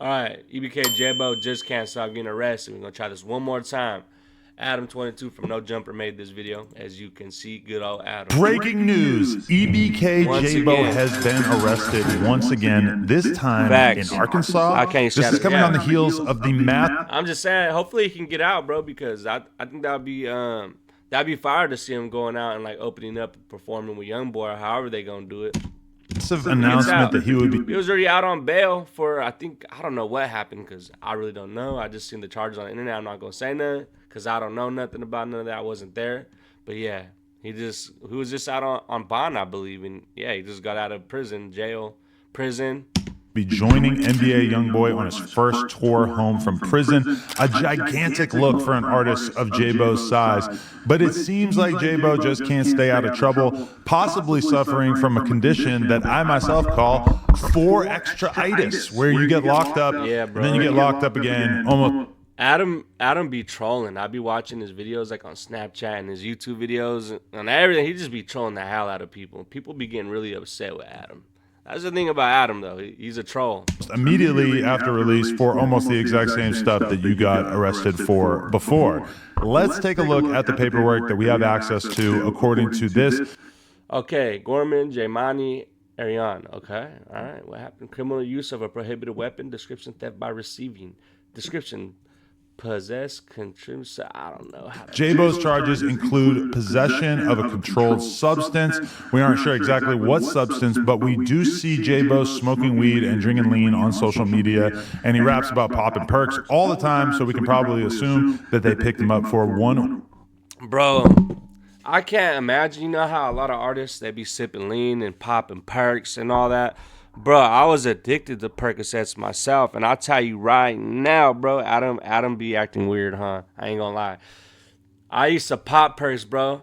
All right, EBK Jaaybo just can't stop getting arrested. We're gonna try this one more time. Adam22 from No Jumper made this video. As you can see, good old Adam. Breaking news, EBK Jaaybo has been arrested once again, this time Facts. in Arkansas. I can't This is coming on the heels of the math. I'm just saying, hopefully he can get out, bro, because I think that'd be fire to see him going out and like opening up and performing with YoungBoy or however they gonna do it. Announcement that he would be. He was already out on bail for, I don't know what happened because I really don't know. I just seen the charges on the internet. I'm not gonna say nothing because I don't know nothing about none of that. I wasn't there. But yeah, he was just out on bond, I believe, and yeah, he just got out of prison. Be joining NBA YoungBoy on his first tour home from prison. A gigantic look for an artist of Jaaybo's size. But it seems like Jaaybo just can't stay out of trouble, possibly suffering from a condition that I myself call 4-extra-itis, where you get locked up, and then you get locked up again. Almost. Adam be trolling. I be watching his videos like on Snapchat and his YouTube videos and everything. He just be trolling the hell out of people. People be getting really upset with Adam. That's the thing about Adam, though. He's a troll. Immediately after release for almost the exact same stuff that you got arrested for before. Let's take a look at the paperwork that we have access to according to this. Okay, Gorman, Jaimani, Ariane. Okay, all right. What happened? Criminal use of a prohibited weapon. Description, theft by receiving. Description, possess, contribute. I don't know. Jaaybo's charges include possession of a controlled substance. We aren't sure exactly what substance, but we do see Jaaybo smoking weed and drinking lean on social media, and he raps about popping perks all the time, so we can probably assume that they picked him up for one. Bro, I can't imagine. You know how a lot of artists, they be sipping lean and popping perks and all that? Bro, I was addicted to Percocets myself, and I'll tell you right now, bro, Adam be acting weird, huh? I ain't gonna lie. I used to pop perks, bro,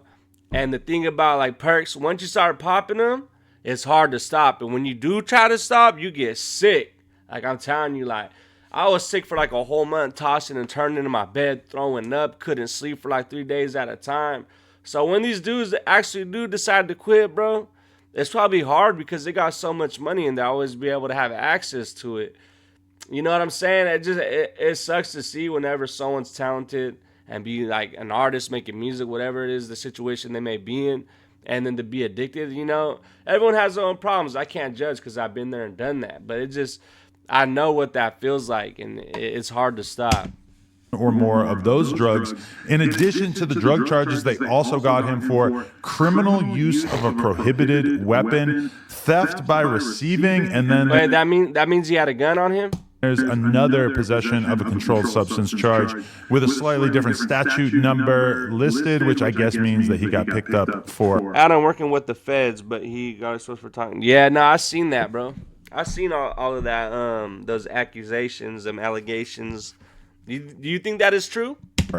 and the thing about like perks, once you start popping them, it's hard to stop, and when you do try to stop, you get sick. Like I'm telling you, like I was sick for like a whole month, tossing and turning in my bed, throwing up, couldn't sleep for like 3 days at a time. So when these dudes actually do decide to quit, bro, it's probably hard because they got so much money and they always be able to have access to it. You know what I'm saying? It sucks to see whenever someone's talented and be like an artist making music, whatever it is, the situation they may be in, and then to be addicted, you know? Everyone has their own problems. I can't judge because I've been there and done that. But I know what that feels like, and it's hard to stop. Or more of those drugs. In addition to the drug charges, they also got him for criminal use of a prohibited weapon, theft by receiving, and then wait, that means he had a gun on him? There's another possession of a controlled substance charge with a slightly different statute number listed, which I guess means that he got picked up for. Adam working with the feds, but he got exposed for talking. Yeah, no, I seen that, bro. I seen all of that. Those accusations, allegations. Do you think that is true?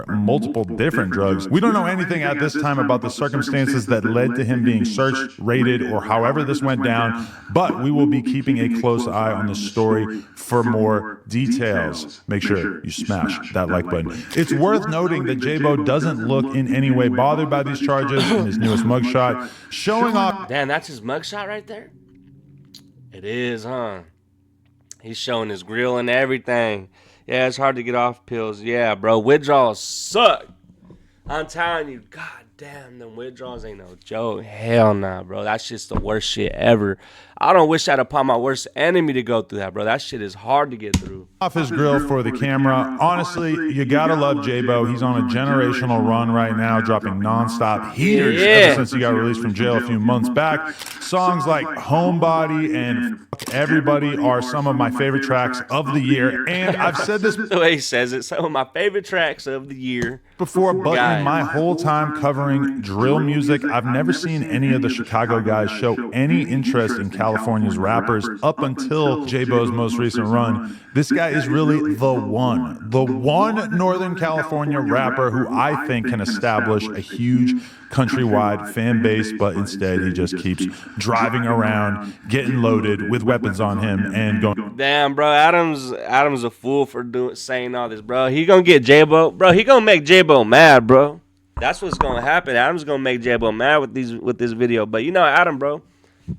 Multiple different drugs. We don't know anything at this time about the circumstances that led to him being searched, raided, or however this went down, but we will be keeping a close eye on this story for more details. Make sure you smash that like button. It's worth noting that Jaaybo doesn't look in any way bothered by these charges in his newest mugshot, showing off. Damn, that's his mugshot right there? It is, huh? He's showing his grill and everything. Yeah, it's hard to get off pills. Yeah, bro, withdrawals suck. I'm telling you, god damn, them withdrawals ain't no joke. Hell nah, bro. That's just the worst shit ever. I don't wish that upon my worst enemy to go through that, bro. That shit is hard to get through. Off his grill for the camera. Honestly, you gotta love Jaaybo. He's on a generational run right now, dropping nonstop heaters ever since he got released from jail a few months back. Songs like Homebody and Everybody are some of my favorite tracks of the year. And I've said this the way he says it, some of my favorite tracks of the year before, but in my whole time covering drill music, I've never seen any of the Chicago guys show any interest in California's rappers up until Jaaybo's most recent run. This guy is really the one Northern California rapper who I think can establish a huge countrywide fan base, but instead he just keeps driving around, getting loaded with weapons on him and going. Damn, bro, Adam's a fool for saying all this, bro. He gonna get Jaaybo, bro. He gonna make Jaaybo mad, bro. That's what's gonna happen. Adam's gonna make Jaaybo mad with this video. But you know, Adam, bro,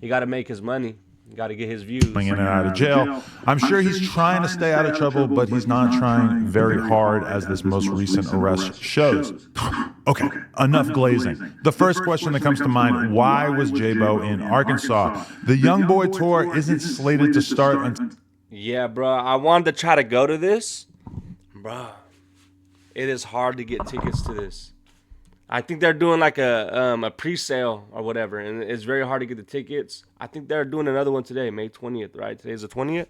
he gotta make his money. Got to get his views. In and out of jail. I'm sure he's trying to stay out of trouble, but he's not trying very hard, as this most recent arrest shows. Okay, enough glazing. The first question that comes to mind, why was Jaaybo in Arkansas? The Young Boy Tour isn't slated to start until... Yeah, bro, I wanted to try to go to this. Bro, it is hard to get tickets to this. I think they're doing like a pre-sale or whatever, and it's very hard to get the tickets. I think they're doing another one today, May 20th, right? Today's the 20th?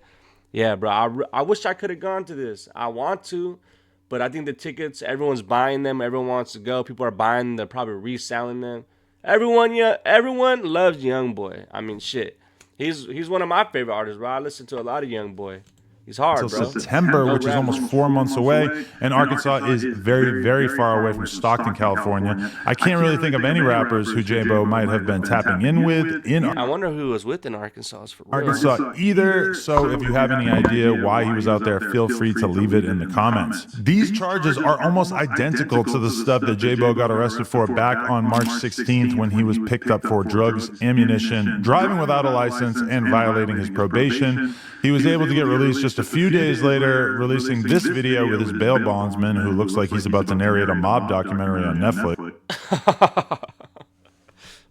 Yeah, bro, I wish I could have gone to this. I want to, but I think the tickets, everyone's buying them. Everyone wants to go. People are buying them. They're probably reselling them. Everyone loves Young Boy. I mean, shit. He's one of my favorite artists, bro. I listen to a lot of Young Boy. He's hard, until bro. September, which is almost 4 months away, and Arkansas is very, very far away from Stockton, California. I can't really think of any rappers who Jaaybo might have been tapping in with I wonder who was with in Arkansas for real. Arkansas either. So if you have any idea why he was out there, feel free to leave it in the comments. These charges are almost identical to the stuff that Jaaybo got arrested for back on March 16th when he was picked up for drugs, ammunition, driving without a license, and violating his probation. He was able to get released just a few days later, releasing this video with his bail bondsman, who looks like he's about to narrate a mob documentary on Netflix.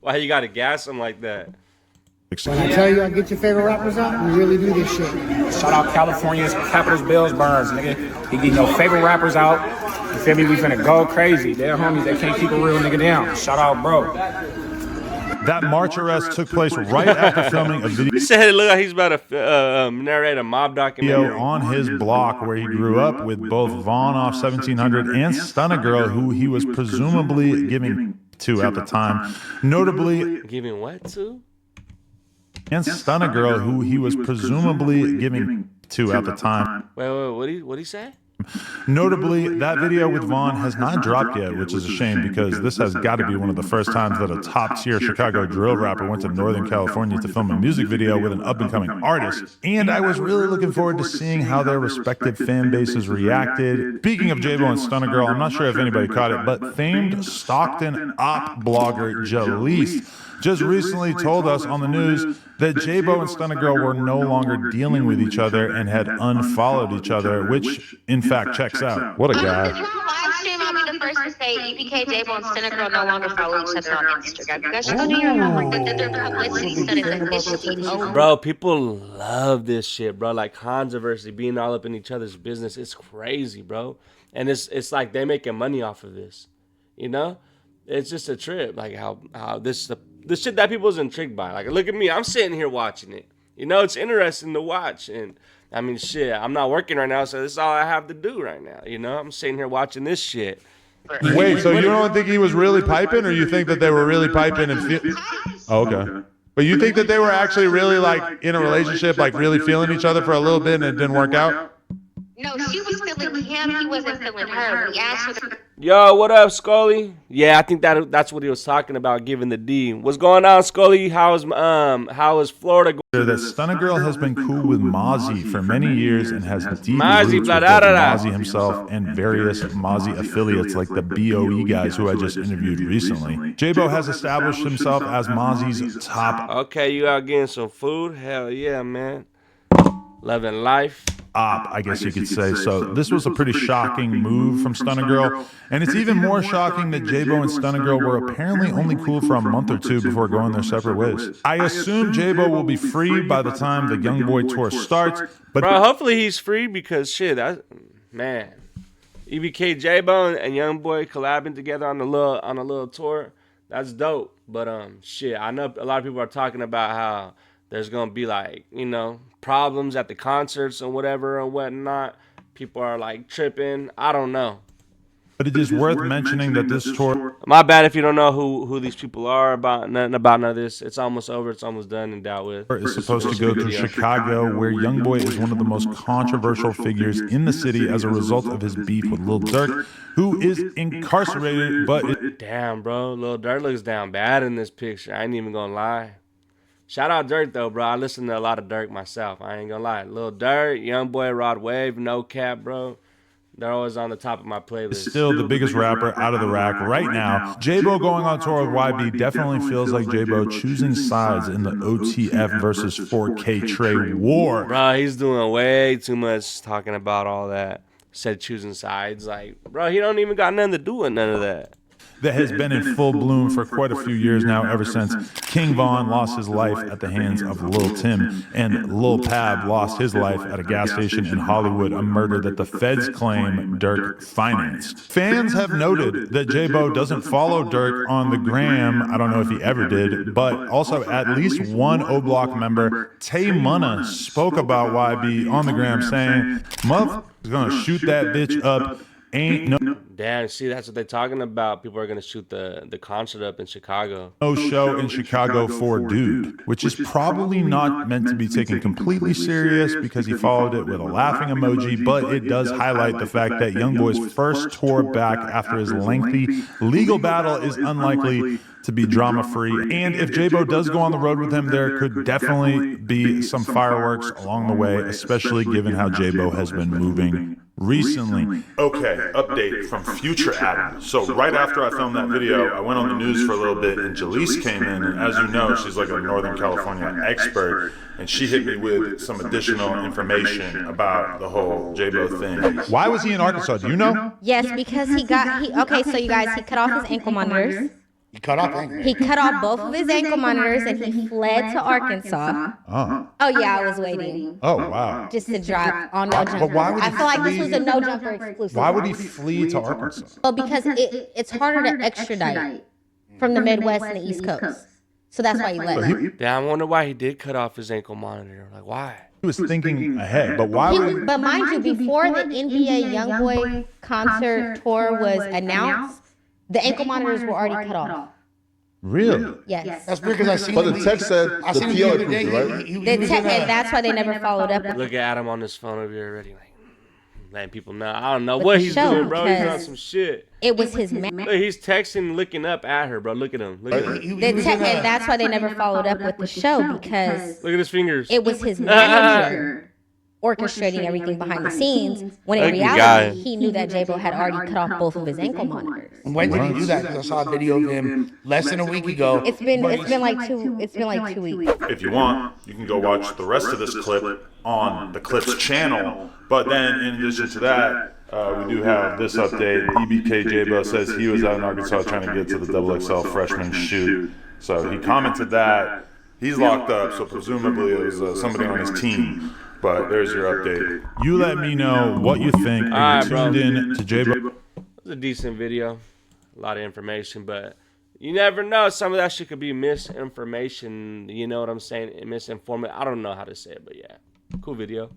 Why you gotta gas him like that? When I tell you I get your favorite rappers out, we really do this shit. Shout out California's Capitals Bills Burns, nigga. He get your favorite rappers out. You feel me? We finna go crazy. They're homies. They can't keep a real nigga down. Shout out, bro. That March arrest took place right after filming a video. He said it looked like he's about to narrate a mob documentary on his block where he grew up with both Vaughn off 1700 and Stunna Girl, who he was presumably giving to at the time. Notably, giving what to? And Stunna Girl, who he was presumably giving to at the time. Wait, what'd he say? Notably, that video with Vaughn has not dropped yet, which is a shame because this has got to be one of the first times that a top-tier Chicago drill rapper went to Northern California to film a music video with an up-and-coming artist. And I was really looking forward to seeing how their respective fan bases reacted. Speaking of Jaaybo and Stunna Girl, I'm not sure if anybody caught it, but famed Stockton op blogger Jaleese just recently told us on the news that Jaaybo and Stunna Girl were no longer dealing with each other and had unfollowed each other, which in fact checks out. What a guy. Live stream, I'll be the first to say EBK, Jaaybo, and Stunna Girl no longer follow each other on Instagram. You guys should do your homework. Their publicity studies officially over. Bro, people love this shit, bro. Like controversy, being all up in each other's business. It's crazy, bro. And it's like they making money off of this. You know? It's just a trip. Like how this the shit that people's intrigued by. Like, look at me. I'm sitting here watching it. You know, it's interesting to watch. And, I mean, shit, I'm not working right now, so this is all I have to do right now. You know, I'm sitting here watching this shit. Wait, so you don't think he was really piping, or you think that they were really piping and... Oh, okay. But you think that they were actually really, like, in a relationship, like, really feeling each other for a little bit and it didn't work out? No, she was feeling him. He wasn't feeling her. We asked her. Yo, what up, Scully? Yeah, I think that's what he was talking about, giving the D. What's going on, Scully? How is Florida going? That Stunna Girl has been cool with Mozzie for many years and has deep Mozzie, roots with both Mozzie himself and various Mozzie affiliates like the BOE guys who I just interviewed recently. Jaaybo has established himself as Mozzie's top. Okay, you out getting some food? Hell yeah, man. Loving life. I guess you could say. So this was a pretty shocking move from Stunna Girl, and it's even more shocking that Jaaybo and Stunna Girl were apparently only cool for a month or two before going their separate ways. I assume Jaaybo will be free by the time the Young Boy tour starts, but bro, hopefully he's free because shit, man, EBK, Jaaybo, and Young Boy collabing together on a little tour, that's dope. But shit, I know a lot of people are talking about how there's gonna be like, you know, problems at the concerts and whatever and whatnot. People are like tripping. I don't know. But it is worth mentioning that this tour... My bad if you don't know who these people are, about none of this. It's almost over. It's almost done and dealt with. ...is supposed to go through Chicago, where Young Boy is one of the most controversial figures in the city as a result of his beef with Lil Durk, who is incarcerated, but... Damn, bro. Lil Durk looks down bad in this picture. I ain't even gonna lie. Shout out Durk, though, bro. I listen to a lot of Durk myself. I ain't gonna lie. Lil Durk, Young Boy, Rod Wave, No Cap, bro. They're always on the top of my playlist. Still the biggest rapper out of the rack right now. Jaaybo going on tour with YB definitely feels like Jaaybo choosing sides in the OTF versus 4K Trey war. Bro, he's doing way too much talking about all that. Said choosing sides. Like, bro, he don't even got nothing to do with none of that. That has been in full bloom for quite a few years now, ever since King Von lost his life at the hands of Lil Tim, and Lil Pab lost his life at a gas station in Hollywood, a murder that the feds claim Dirk financed. Fans have noted that Jaaybo doesn't follow Dirk on the gram. I don't know if he ever did, but also at least one O-Block member, Tay Munna, spoke about YB on the gram saying, "Muff is gonna shoot that bitch up. Ain't no Damn, see, that's what they're talking about. People are going to shoot the concert up in Chicago. show in Chicago for Dude," which is probably not meant to be taken completely serious because he followed it with a laughing emoji, but it does highlight the fact that Youngboy's first tour back after his lengthy legal battle is unlikely to be drama-free. And if Jaaybo does go on the road with him, there could definitely be some fireworks along the way, especially given how Jaaybo has been moving recently. Okay, update from Future Adam. So right after I filmed that video, I went on the news for a little bit, and Jaleese came in, and as you know, she's like a Northern California expert, and she hit me with some additional information about the whole Jaaybo thing. Why was he in Arkansas? Do you know? Yes, because okay, so you guys, he cut off his ankle monitors. He cut off ankle. He cut off both of his ankle monitors and he fled to Arkansas. Oh. Oh yeah, I was waiting. Oh, wow. Just to drop on No Jumper. But why would he I feel like this flee- was a No Jumper exclusive. Why would he flee to Arkansas? Well, because it's harder to extradite from the Midwest and the East Coast. So that's why he left. Damn, I wonder why he did cut off his ankle monitor. Like, why? He was thinking ahead, but why would But mind you, before the NBA Youngboy concert tour was announced, the ankle monitors were already cut off. Really? Yes. That's weird because I seen But the text said I the seen him PO the other approved day. it, right? And that's why they never followed up. Look at Adam on his phone over here already. Like, letting people know. I don't know With what the he's show, doing, bro. He's on because some shit. It was his man. Look, he's texting, looking up at her, bro. Look at him. Look at her. And that's why they never followed up with the show, because Look at his fingers. it was his manager orchestrating everything behind the scenes, when in Lucky reality, guy. he knew that Jaaybo had already cut off both of his ankle monitors. When did he do that? Because I saw a video of him less than a week ago. It's been like 2 weeks. If you want, you can go watch the rest of this clip on the Clips channel. But then, in addition to that, we do have this update. EBK Jaaybo says he was out in Arkansas trying to get to the XXL freshman shoot. So he commented that he's locked up, so presumably it was somebody on his team. But there's your update. You let me know what you think. All right, bro. Tuned in to Jaaybo. It was a decent video. A lot of information, but you never know. Some of that shit could be misinformation. You know what I'm saying? Misinformation. I don't know how to say it, but yeah. Cool video.